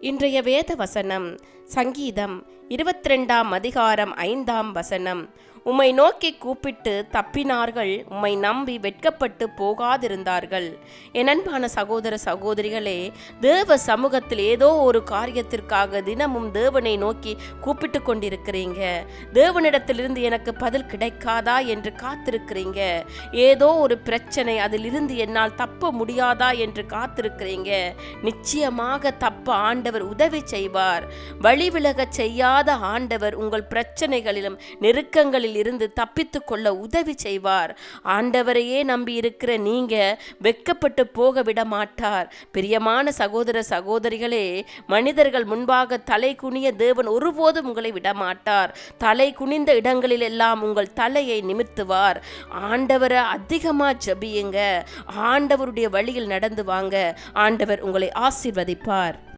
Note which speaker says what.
Speaker 1: இன்றைய வேத வசனம் சங்கீதம் 22ஆம் அதிகாரம் 5ஆம் வசனம். உம்மை நோக்கி கூப்பிட்டு தப்பினார்கள், உம்மை நம்பி வெட்கப்பட்டு போகாதிருந்தார்கள். என் அன்பான சகோதர சகோதரிகளே, தேவ சமூகத்தில் ஏதோ ஒரு காரியத்திற்காக தினமும் தேவனை நோக்கி கூப்பிட்டு கொண்டிருக்கிறீங்க. தேவனிடத்திலிருந்து எனக்கு பதில் கிடைக்காதா என்று காத்திருக்கிறீங்க. ஏதோ ஒரு பிரச்சனை, அதிலிருந்து என்னால் தப்ப முடியாதா என்று காத்திருக்கிறீங்க. நிச்சயமாக தப்ப ஆண்டவர் உதவி செய்வார். வழிவிலக செய்யாத ஆண்டவர் உங்கள் பிரச்சனைகளிலும் நெருக்கங்களில் இருந்து தப்பித்து கொள்ள உதவி செய்வார். ஆண்டவரையே நம்பி இருக்கிற நீங்க வெட்கப்பட்டு போக விட மாட்டார். பிரியமான சகோதர சகோதரிகளே, மனிதர்கள் முன்பாக தலை குனிய தேவன் ஒருபோதும் உங்களை விடமாட்டார். தலை குனிந்த இடங்களில் எல்லாம் உங்கள் தலையை நிமிர்த்துவார். ஆண்டவரை அதிகமா ஜெபியுங்க. ஆண்டவருடைய வழியில் நடந்து வாங்க. ஆண்டவர் உங்களை ஆசீர்வதிப்பார்.